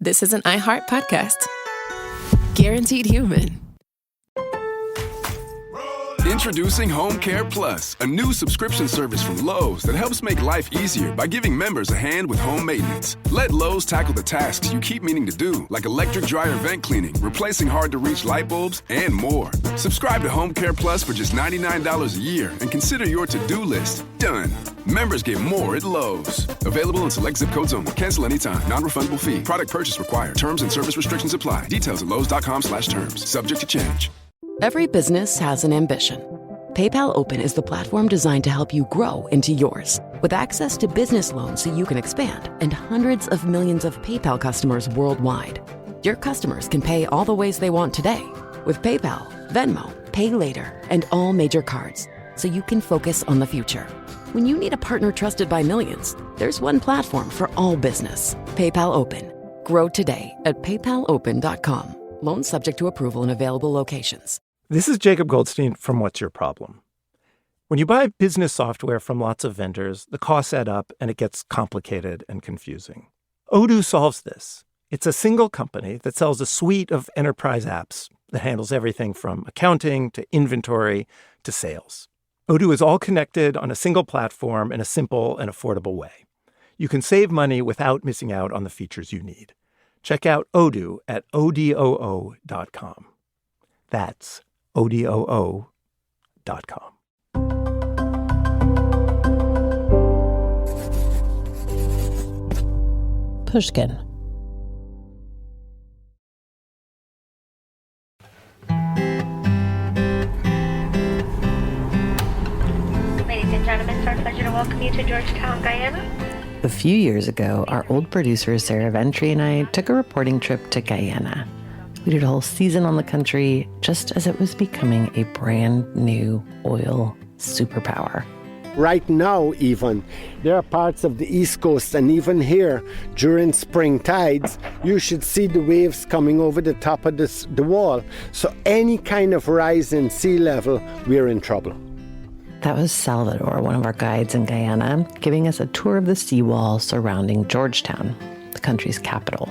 this is an iHeart podcast. Guaranteed human. Introducing Home Care Plus, a new subscription service from Lowe's that helps make life easier by giving members a hand with home maintenance. Let Lowe's tackle the tasks you keep meaning to do, like electric dryer vent cleaning, replacing hard-to-reach light bulbs, and more. Subscribe to Home Care Plus for just $99 a year and consider your to-do list done. Members get more at Lowe's. Available in select zip codes only. Cancel anytime. Non-refundable fee. Product purchase required. Terms and service restrictions apply. Details at lowes.com/terms. Subject to change. Every business has an ambition. PayPal Open is the platform designed to help you grow into yours. With access to business loans so you can expand and hundreds of millions of PayPal customers worldwide. Your customers can pay all the ways they want today with PayPal, Venmo, Pay Later, and all major cards, so you can focus on the future. When you need a partner trusted by millions, there's one platform for all business. PayPal Open. Grow today at paypalopen.com. Loans subject to approval in available locations. This is Jacob Goldstein from What's Your Problem? When you buy business software from lots of vendors, the costs add up and it gets complicated and confusing. Odoo solves this. It's a single company that sells a suite of enterprise apps that handles everything from accounting to inventory to sales. Odoo is all connected on a single platform in a simple and affordable way. You can save money without missing out on the features you need. Check out Odoo at odoo.com. That's odoo.com. Pushkin. Ladies and gentlemen, it's our pleasure to welcome you to Georgetown, Guyana. A few years ago, our old producer Sarah Ventry and I took a reporting trip to Guyana. We did a whole season on the country just as it was becoming a brand new oil superpower. Right now, even, there are parts of the East Coast, and even here, during spring tides, you should see the waves coming over the top of the wall. So any kind of rise in sea level, we're in trouble. That was Salvador, one of our guides in Guyana, giving us a tour of the seawall surrounding Georgetown, the country's capital.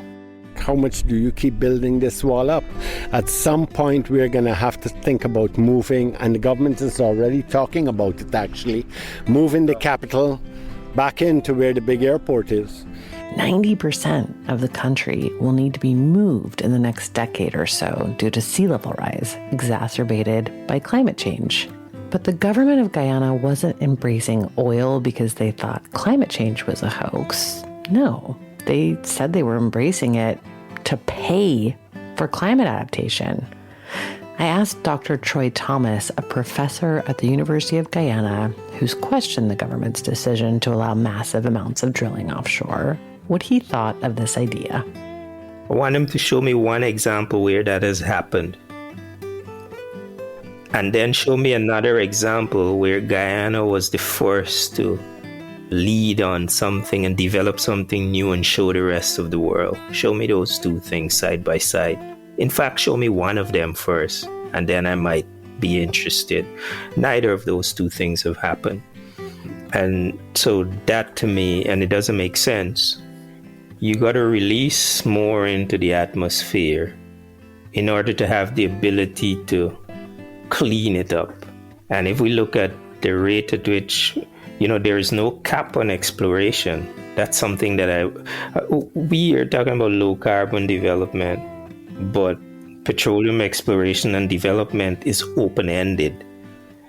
How much do you keep building this wall up? At some point, we're going to have to think about moving, and the government is already talking about it, actually, moving the capital back into where the big airport is. 90% of the country will need to be moved in the next decade or so due to sea level rise, exacerbated by climate change. But the government of Guyana wasn't embracing oil because they thought climate change was a hoax. No, they said they were embracing it to pay for climate adaptation. I asked Dr. Troy Thomas, a professor at the University of Guyana, who's questioned the government's decision to allow massive amounts of drilling offshore, what he thought of this idea. I want him to show me one example where that has happened. And then show me another example where Guyana was the first to lead on something and develop something new and show the rest of the world. Show me those two things side by side. In fact, show me one of them first, and then I might be interested. Neither of those two things have happened. And so that to me, and it doesn't make sense, you got to release more into the atmosphere in order to have the ability to clean it up. And if we look at the rate at which, there is no cap on exploration, that's something that we are talking about low carbon development, but petroleum exploration and development is open-ended.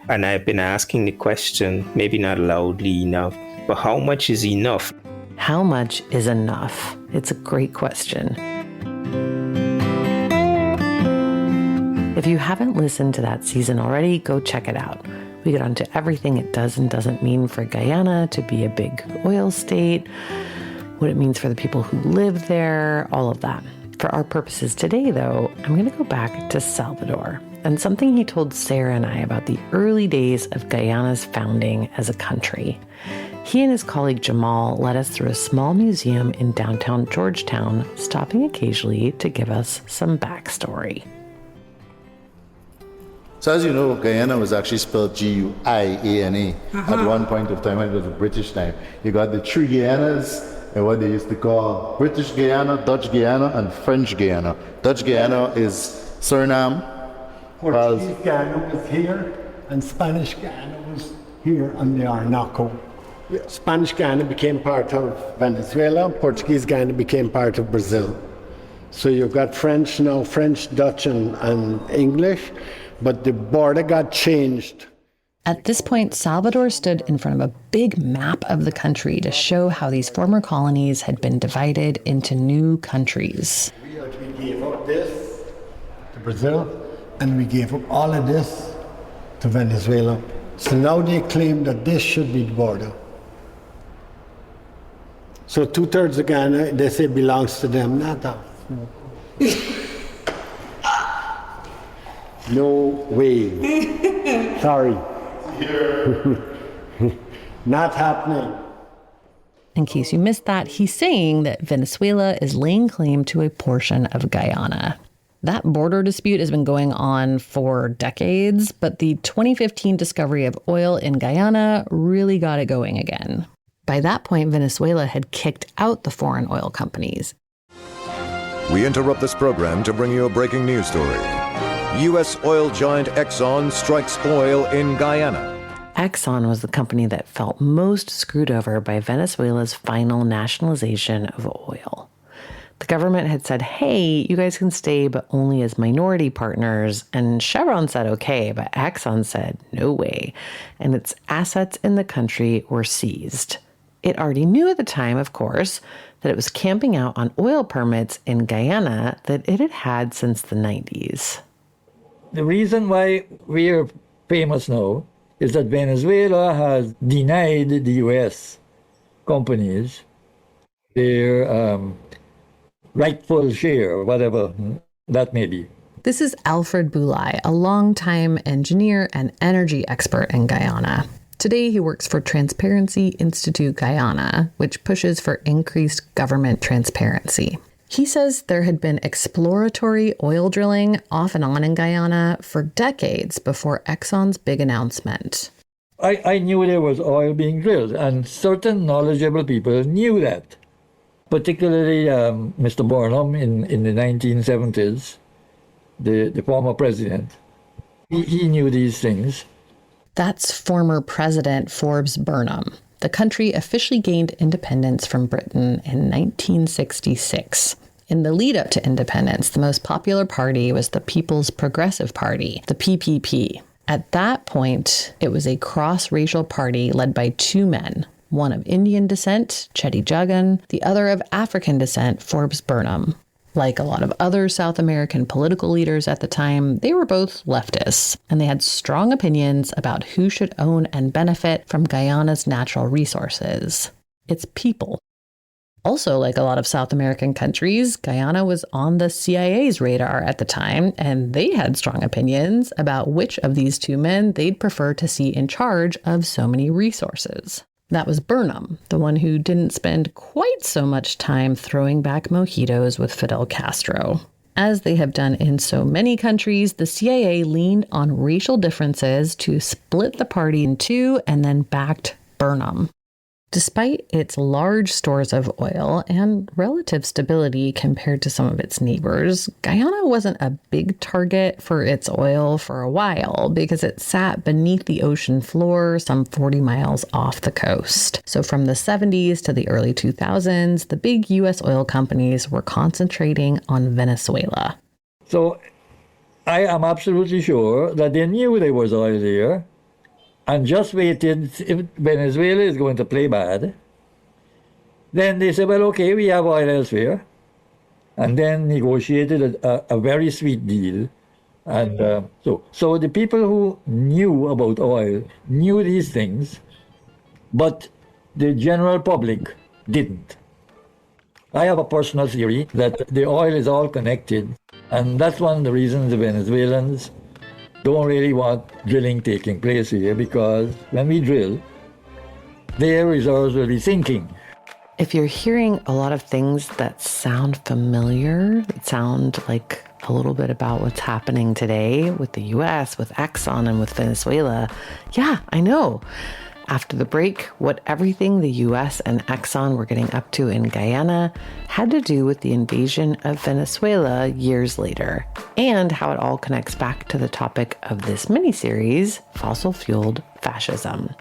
And I've been asking the question, maybe not loudly enough, but how much is enough? How much is enough? It's a great question. If you haven't listened to that season already, go check it out. We get onto everything it does and doesn't mean for Guyana to be a big oil state, what it means for the people who live there, all of that. For our purposes today, though, I'm going to go back to Salvador and something he told Sarah and I about the early days of Guyana's founding as a country. He and his colleague Jamal led us through a small museum in downtown Georgetown, stopping occasionally to give us some backstory. So as you know, Guyana was actually spelled G-U-I-A-N-A at one point of time when it was the British time. You got the three Guyanas, and what they used to call British Guyana, Dutch Guyana, and French Guyana. Dutch Guyana is Suriname. Portuguese Guyana was here, and Spanish Guyana was here on the Orinoco. Spanish Guyana became part of Venezuela, Portuguese Guyana became part of Brazil. So you've got French now, French, Dutch, and English, but the border got changed. At this point, Salvador stood in front of a big map of the country to show how these former colonies had been divided into new countries. We gave up this to Brazil, and we gave up all of this to Venezuela. So now they claim that this should be the border. So 2/3 of Ghana, they say, belongs to them. Not us. No way. Sorry. Not happening. In case you missed that, he's saying that Venezuela is laying claim to a portion of Guyana. That border dispute has been going on for decades, but the 2015 discovery of oil in Guyana really got it going again. By that point, Venezuela had kicked out the foreign oil companies. We interrupt this program to bring you a breaking news story. U.S. oil giant Exxon strikes oil in Guyana. Exxon was the company that felt most screwed over by Venezuela's final nationalization of oil. The government had said, hey, you guys can stay, but only as minority partners. And Chevron said, okay, but Exxon said, no way. And its assets in the country were seized. It already knew at the time, of course, that it was camping out on oil permits in Guyana that it had had since the 90s. The reason why we are famous now is that Venezuela has denied the U.S. companies their rightful share, or whatever that may be. This is Alfred Boulay, a longtime engineer and energy expert in Guyana. Today, he works for Transparency Institute Guyana, which pushes for increased government transparency. He says there had been exploratory oil drilling off and on in Guyana for decades before Exxon's big announcement. I knew there was oil being drilled, and certain knowledgeable people knew that. Particularly Mr. Burnham in the 1970s, the former president. He knew these things. That's former President Forbes Burnham. The country officially gained independence from Britain in 1966. In the lead up to independence, the most popular party was the People's Progressive Party, the PPP. At that point, it was a cross-racial party led by two men, one of Indian descent, Chetty Jagan, the other of African descent, Forbes Burnham. Like a lot of other South American political leaders at the time, they were both leftists, and they had strong opinions about who should own and benefit from Guyana's natural resources. Its people. Also, like a lot of South American countries, Guyana was on the CIA's radar at the time, and they had strong opinions about which of these two men they'd prefer to see in charge of so many resources. That was Burnham, the one who didn't spend quite so much time throwing back mojitos with Fidel Castro. As they have done in so many countries, the CIA leaned on racial differences to split the party in two and then backed Burnham. Despite its large stores of oil and relative stability compared to some of its neighbors, Guyana wasn't a big target for its oil for a while because it sat beneath the ocean floor some 40 miles off the coast. So from the 70s to the early 2000s, the big U.S. oil companies were concentrating on Venezuela. So I am absolutely sure that they knew there was oil there, and just waited. If Venezuela is going to play bad, then they said, well, okay, we have oil elsewhere. And then negotiated a very sweet deal. And so the people who knew about oil knew these things, but the general public didn't. I have a personal theory that the oil is all connected, and that's one of the reasons the Venezuelans don't really want drilling taking place here, because when we drill, their reserves will be sinking. If you're hearing a lot of things that sound familiar, that sound like a little bit about what's happening today with the US, with Exxon, and with Venezuela, yeah, I know. After the break, what everything the U.S. and Exxon were getting up to in Guyana had to do with the invasion of Venezuela years later, and how it all connects back to the topic of this miniseries, fossil-fueled fascism.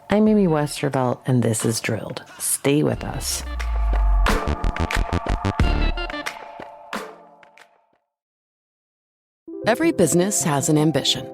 I'm Amy Westervelt, and this is Drilled. Stay with us. Every business has an ambition.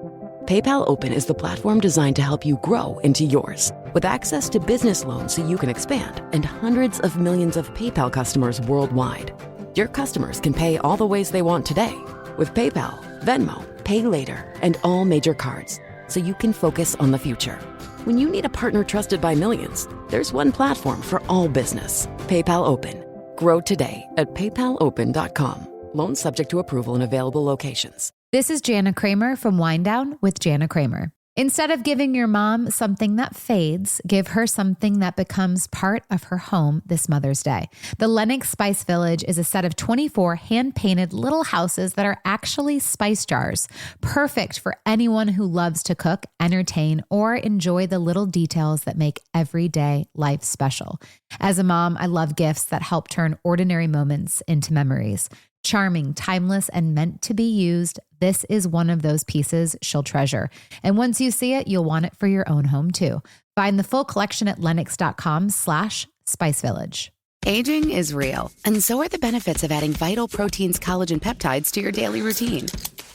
PayPal Open is the platform designed to help you grow into yours. With access to business loans so you can expand and hundreds of millions of PayPal customers worldwide. Your customers can pay all the ways they want today with PayPal, Venmo, Pay Later, and all major cards, so you can focus on the future. When you need a partner trusted by millions, there's one platform for all business. PayPal Open. Grow today at paypalopen.com. Loans subject to approval in available locations. This is Jana Kramer from Wind Down with Jana Kramer. Instead of giving your mom something that fades, give her something that becomes part of her home this Mother's Day. The Lennox Spice Village is a set of 24 hand-painted little houses that are actually spice jars, perfect for anyone who loves to cook, entertain, or enjoy the little details that make everyday life special. As a mom, I love gifts that help turn ordinary moments into memories. Charming, timeless, and meant to be used, this is one of those pieces she'll treasure. And once you see it, you'll want it for your own home too. Find the full collection at lennox.com/spicevillage. Aging is real, and so are the benefits of adding Vital Proteins collagen peptides to your daily routine.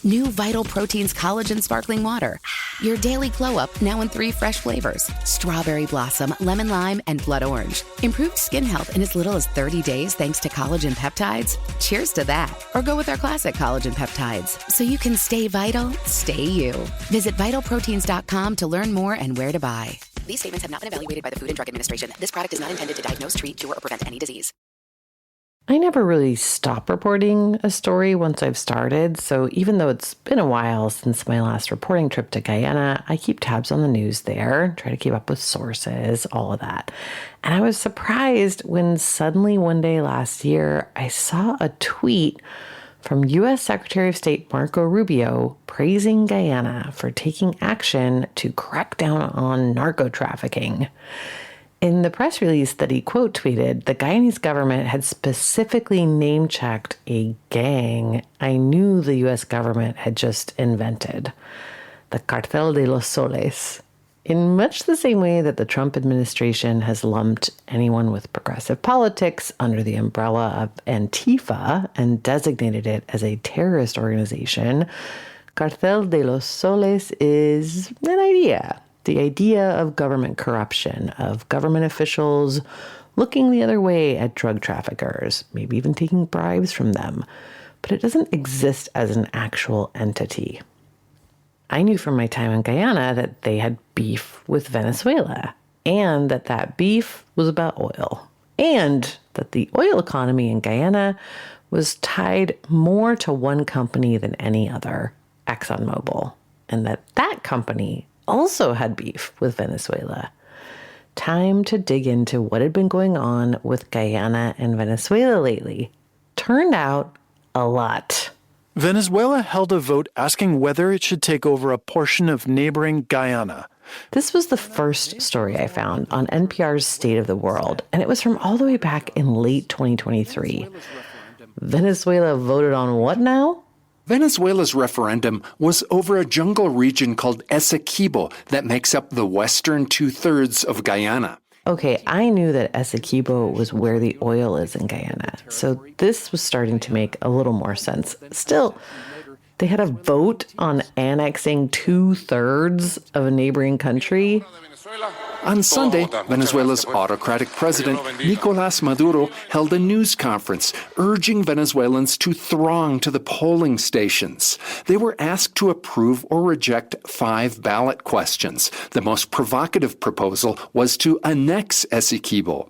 New Vital Proteins collagen sparkling water. Your daily glow up now in 3 fresh flavors: strawberry blossom, lemon lime, and blood orange. Improved skin health in as little as 30 days thanks to collagen peptides. Cheers to that. Or go with our classic collagen peptides so you can stay vital, stay you. Visit vitalproteins.com to learn more and where to buy. These statements have not been evaluated by the Food and Drug Administration. This product is not intended to diagnose, treat, cure, or prevent any disease. I never really stop reporting a story once I've started, so even though it's been a while since my last reporting trip to Guyana, I keep tabs on the news there, try to keep up with sources, all of that. And I was surprised when suddenly one day last year, I saw a tweet from U.S. Secretary of State Marco Rubio praising Guyana for taking action to crack down on narco-trafficking. In the press release that he quote tweeted, the Guyanese government had specifically name-checked a gang I knew the U.S. government had just invented, the Cartel de los Soles, in much the same way that the Trump administration has lumped anyone with progressive politics under the umbrella of Antifa and designated it as a terrorist organization. Cartel de los Soles is an idea. The idea of government corruption, of government officials looking the other way at drug traffickers, maybe even taking bribes from them. But it doesn't exist as an actual entity. I knew from my time in Guyana that they had beef with Venezuela, and that beef was about oil, and that the oil economy in Guyana was tied more to one company than any other, ExxonMobil, and that company also had beef with Venezuela. Time to dig into what had been going on with Guyana and Venezuela lately. Turned out a lot. Venezuela held a vote asking whether it should take over a portion of neighboring Guyana. This was the first story I found on NPR's State of the World, and it was from all the way back in late 2023. Venezuela voted on what now? Venezuela's referendum was over a jungle region called Essequibo that makes up the western 2/3 of Guyana. Okay, I knew that Essequibo was where the oil is in Guyana, so this was starting to make a little more sense. Still, they had a vote on annexing 2/3 of a neighboring country. On Sunday, Venezuela's autocratic president, Nicolás Maduro, held a news conference urging Venezuelans to throng to the polling stations. They were asked to approve or reject 5 ballot questions. The most provocative proposal was to annex Essequibo.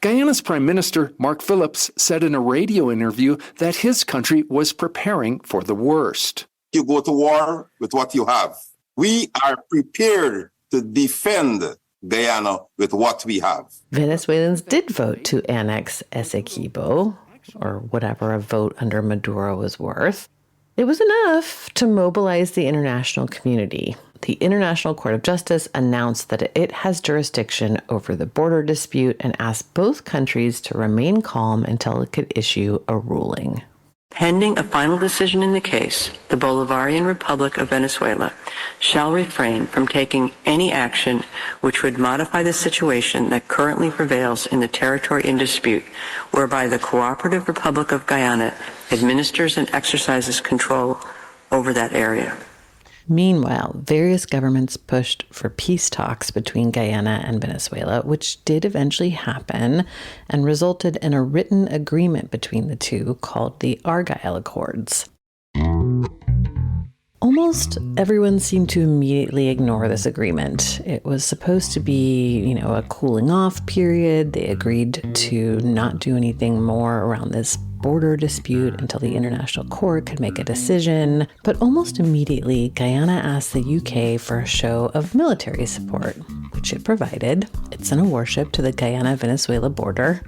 Guyana's Prime Minister, Mark Phillips, said in a radio interview that his country was preparing for the worst. You go to war with what you have. We are prepared to defend Guyana with what we have. Venezuelans did vote to annex Essequibo, or whatever a vote under Maduro was worth. It was enough to mobilize the international community. The International Court of Justice announced that it has jurisdiction over the border dispute and asked both countries to remain calm until it could issue a ruling. Pending a final decision in the case, the Bolivarian Republic of Venezuela shall refrain from taking any action which would modify the situation that currently prevails in the territory in dispute, whereby the Cooperative Republic of Guyana administers and exercises control over that area. Meanwhile, various governments pushed for peace talks between Guyana and Venezuela, which did eventually happen and resulted in a written agreement between the two called the Argyle Accords. Almost everyone seemed to immediately ignore this agreement. It was supposed to be, a cooling off period. They agreed to not do anything more around this border dispute until the International Court could make a decision. But almost immediately, Guyana asked the UK for a show of military support, which it provided. It sent a warship to the Guyana-Venezuela border.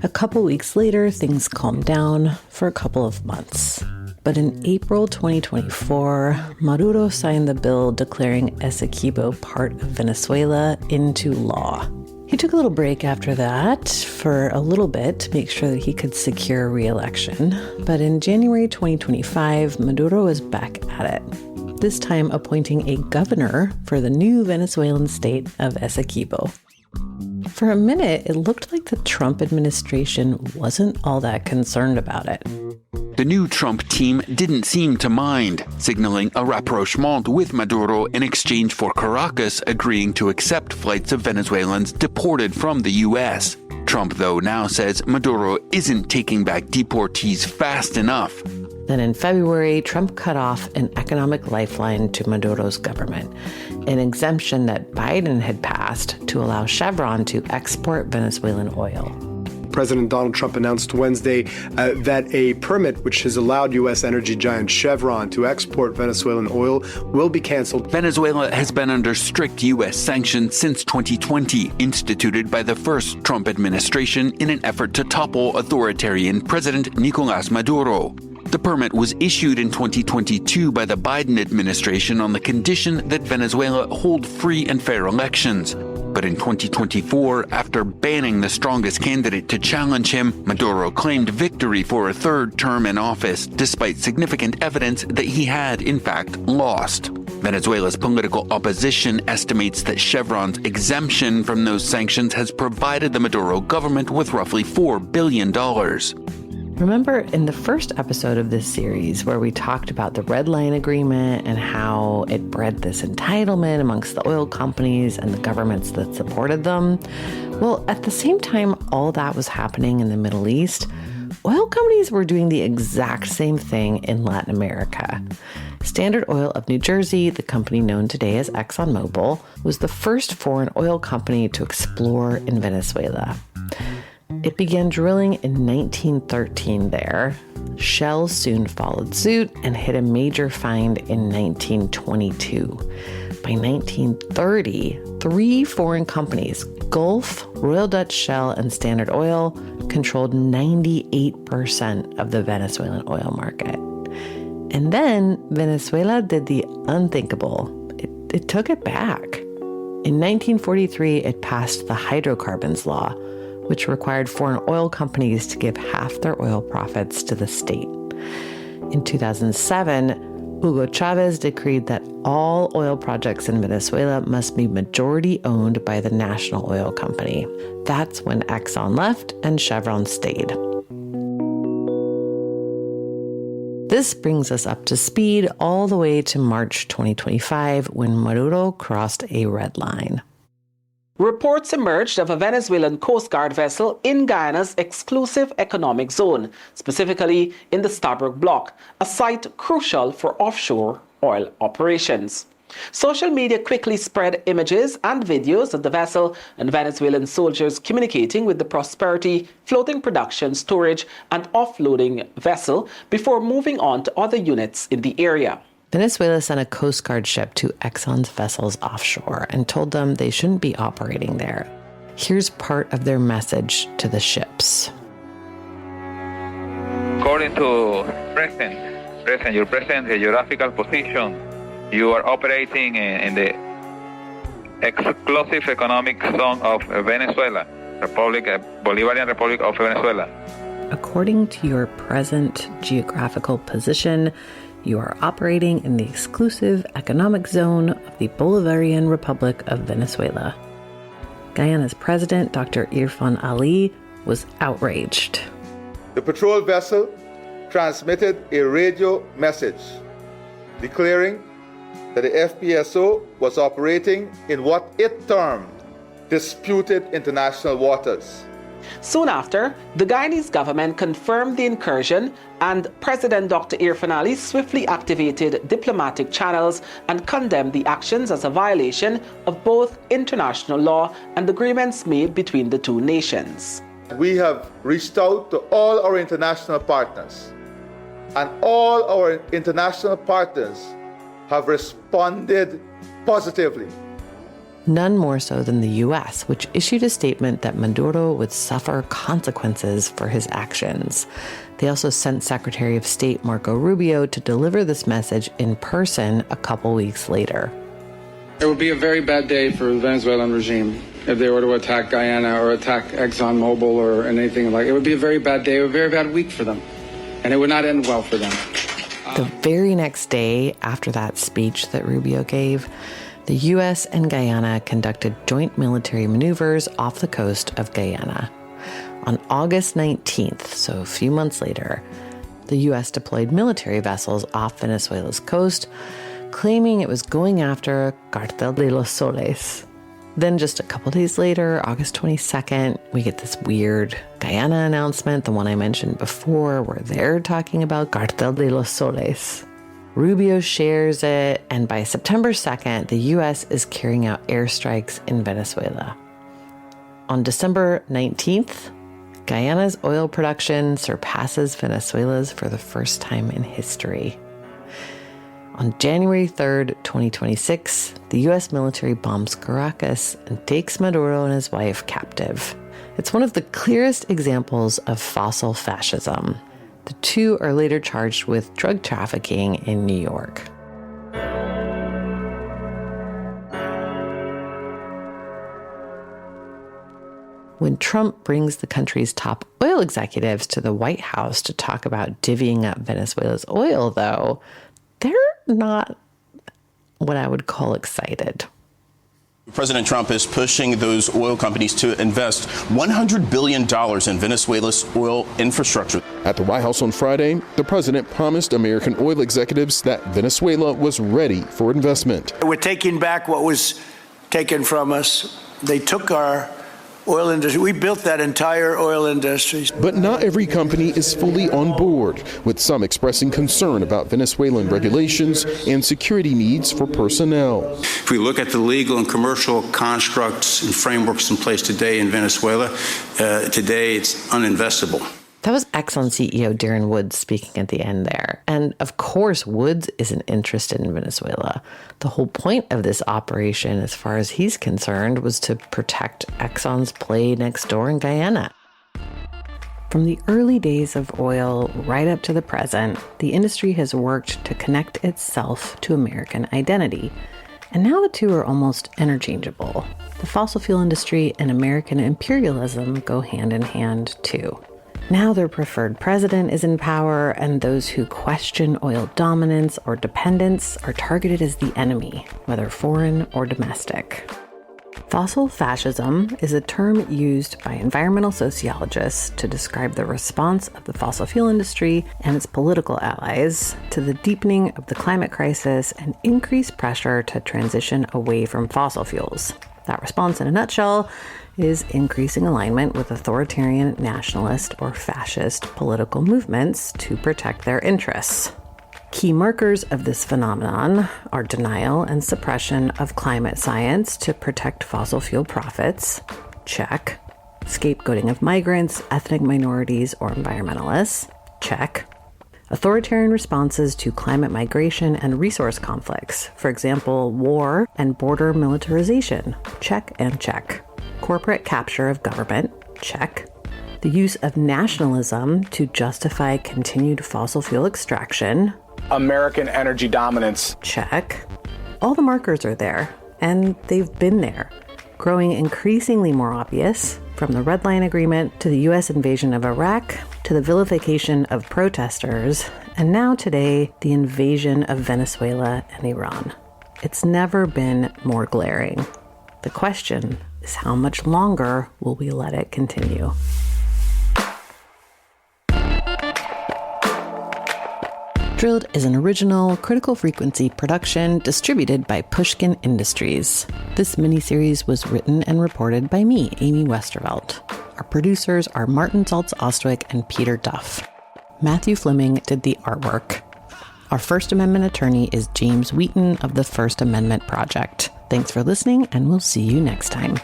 A couple weeks later, things calmed down for a couple of months. But in April 2024, Maduro signed the bill declaring Essequibo part of Venezuela into law. He took a little break after that for a little bit to make sure that he could secure re-election. But in January 2025, Maduro is back at it, this time appointing a governor for the new Venezuelan state of Essequibo. For a minute, it looked like the Trump administration wasn't all that concerned about it. The new Trump team didn't seem to mind, signaling a rapprochement with Maduro in exchange for Caracas agreeing to accept flights of Venezuelans deported from the U.S. Trump, though, now says Maduro isn't taking back deportees fast enough. Then in February, Trump cut off an economic lifeline to Maduro's government, an exemption that Biden had passed to allow Chevron to export Venezuelan oil. President Donald Trump announced Wednesday that a permit which has allowed U.S. energy giant Chevron to export Venezuelan oil will be canceled. Venezuela has been under strict U.S. sanctions since 2020, instituted by the first Trump administration in an effort to topple authoritarian President Nicolás Maduro. The permit was issued in 2022 by the Biden administration on the condition that Venezuela hold free and fair elections. But in 2024, after banning the strongest candidate to challenge him, Maduro claimed victory for a third term in office, despite significant evidence that he had, in fact, lost. Venezuela's political opposition estimates that Chevron's exemption from those sanctions has provided the Maduro government with roughly $4 billion. Remember in the first episode of this series where we talked about the Red Line Agreement and how it bred this entitlement amongst the oil companies and the governments that supported them? Well, at the same time all that was happening in the Middle East, oil companies were doing the exact same thing in Latin America. Standard Oil of New Jersey, the company known today as ExxonMobil, was the first foreign oil company to explore in Venezuela. It began drilling in 1913 there. Shell soon followed suit and hit a major find in 1922. By 1930, 3 foreign companies, Gulf, Royal Dutch Shell, and Standard Oil, controlled 98% of the Venezuelan oil market. And then Venezuela did the unthinkable. It took it back. In 1943, it passed the hydrocarbons law, which required foreign oil companies to give half their oil profits to the state. In 2007, Hugo Chavez decreed that all oil projects in Venezuela must be majority owned by the national oil company. That's when Exxon left and Chevron stayed. This brings us up to speed all the way to March 2025 when Maduro crossed a red line. Reports emerged of a Venezuelan Coast Guard vessel in Guyana's exclusive economic zone, specifically in the Stabroek Block, a site crucial for offshore oil operations. Social media quickly spread images and videos of the vessel and Venezuelan soldiers communicating with the Prosperity floating production, storage, and offloading vessel before moving on to other units in the area. Venezuela sent a Coast Guard ship to Exxon's vessels offshore and told them they shouldn't be operating there. Here's part of their message to the ships. According to President, your present geographical position, you are operating in the exclusive economic zone of Venezuela, Bolivarian Republic of Venezuela. According to your present geographical position, you are operating in the exclusive economic zone of the Bolivarian Republic of Venezuela. Guyana's president, Dr. Irfan Ali, was outraged. The patrol vessel transmitted a radio message declaring that the FPSO was operating in what it termed disputed international waters. Soon after, the Guyanese government confirmed the incursion, and President Dr. Irfan Ali swiftly activated diplomatic channels and condemned the actions as a violation of both international law and agreements made between the two nations. We have reached out to all our international partners, and all our international partners have responded positively. None more so than the U.S., which issued a statement that Maduro would suffer consequences for his actions. They also sent Secretary of State Marco Rubio to deliver this message in person a couple weeks later. It would be a very bad day for the Venezuelan regime if they were to attack Guyana or attack ExxonMobil or anything like it. It would be a very bad day, a very bad week for them, and it would not end well for them. The very next day after that speech that Rubio gave, the U.S. and Guyana conducted joint military maneuvers off the coast of Guyana. On August 19th, so a few months later, the U.S. deployed military vessels off Venezuela's coast, claiming it was going after Cartel de los Soles. Then just a couple days later, August 22nd, we get this weird Guyana announcement, the one I mentioned before, where they're talking about Cartel de los Soles. Rubio shares it, and by September 2nd, the U.S. is carrying out airstrikes in Venezuela. On December 19th, Guyana's oil production surpasses Venezuela's for the first time in history. On January 3rd, 2026, the U.S. military bombs Caracas and takes Maduro and his wife captive. It's one of the clearest examples of fossil fascism. The two are later charged with drug trafficking in New York. When Trump brings the country's top oil executives to the White House to talk about divvying up Venezuela's oil, though, they're not what I would call excited. President Trump is pushing those oil companies to invest $100 billion in Venezuela's oil infrastructure. At the White House on Friday, the president promised American oil executives that Venezuela was ready for investment. We're taking back what was taken from us. They took our oil industry. We built that entire oil industry. But not every company is fully on board, with some expressing concern about Venezuelan regulations and security needs for personnel. If we look at the legal and commercial constructs and frameworks in place today in Venezuela, today it's uninvestable. That was Exxon CEO Darren Woods speaking at the end there. And of course, Woods isn't interested in Venezuela. The whole point of this operation, as far as he's concerned, was to protect Exxon's play next door in Guyana. From the early days of oil right up to the present, the industry has worked to connect itself to American identity. And now the two are almost interchangeable. The fossil fuel industry and American imperialism go hand in hand, too. Now their preferred president is in power, and those who question oil dominance or dependence are targeted as the enemy, whether foreign or domestic. Fossil fascism is a term used by environmental sociologists to describe the response of the fossil fuel industry and its political allies to the deepening of the climate crisis and increased pressure to transition away from fossil fuels. That response, in a nutshell, is increasing alignment with authoritarian, nationalist, or fascist political movements to protect their interests. Key markers of this phenomenon are denial and suppression of climate science to protect fossil fuel profits, check. Scapegoating of migrants, ethnic minorities, or environmentalists, check. Authoritarian responses to climate migration and resource conflicts, for example, war and border militarization, check and check. Corporate capture of government, check. The use of nationalism to justify continued fossil fuel extraction. American energy dominance. Check. All the markers are there, and they've been there, growing increasingly more obvious, from the Red Line Agreement to the U.S. invasion of Iraq to the vilification of protesters, and now today, the invasion of Venezuela and Iran. It's never been more glaring. The question is, how much longer will we let it continue? Drilled is an original Critical Frequency production distributed by Pushkin Industries. This miniseries was written and reported by me, Amy Westervelt. Our producers are Martin Saltz-Ostwick and Peter Duff. Matthew Fleming did the artwork. Our First Amendment attorney is James Wheaton of the First Amendment Project. Thanks for listening, and we'll see you next time.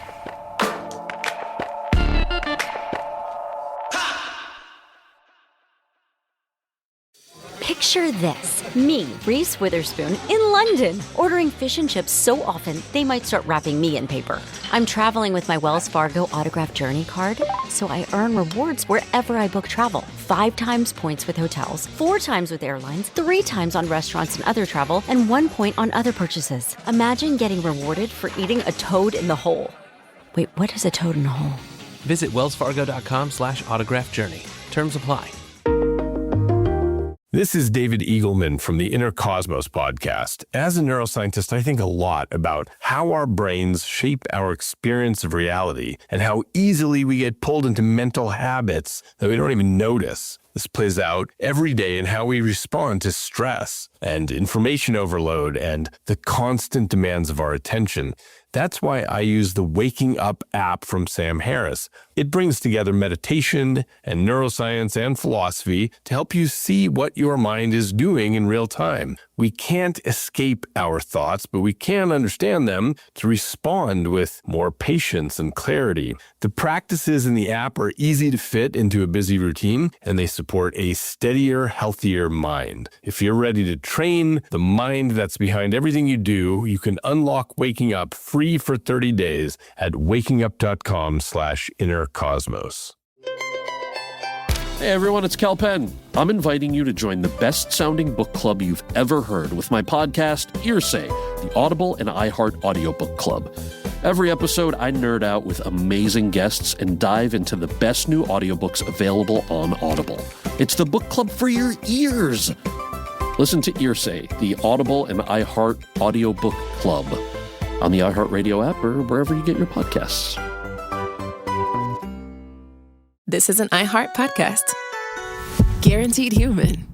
Picture this. Me, Reese Witherspoon, in London, ordering fish and chips so often they might start wrapping me in paper. I'm traveling with my Wells Fargo Autograph Journey card, so I earn rewards wherever I book travel. 5 times points with hotels, 4 times with airlines, 3 times on restaurants and other travel, and 1 point on other purchases. Imagine getting rewarded for eating a toad in the hole. Wait, what is a toad in a hole? Visit wellsfargo.com/autographjourney. Terms apply. This is David Eagleman from the Inner Cosmos podcast. As a neuroscientist, I think a lot about how our brains shape our experience of reality and how easily we get pulled into mental habits that we don't even notice. This plays out every day in how we respond to stress and information overload and the constant demands of our attention. That's why I use the Waking Up app from Sam Harris. It brings together meditation and neuroscience and philosophy to help you see what your mind is doing in real time. We can't escape our thoughts, but we can understand them to respond with more patience and clarity. The practices in the app are easy to fit into a busy routine, and they support a steadier, healthier mind. If you're ready to train the mind that's behind everything you do, you can unlock Waking Up free for 30 days at wakingup.com/innercosmos. Hey everyone, it's Cal Penn. I'm inviting you to join the best-sounding book club you've ever heard with my podcast, Hearsay, the Audible and iHeart audiobook club. Every episode, I nerd out with amazing guests and dive into the best new audiobooks available on Audible. It's the book club for your ears. Listen to Hearsay, the Audible and iHeart audiobook club on the iHeartRadio app or wherever you get your podcasts. This is an iHeart podcast. Guaranteed Human.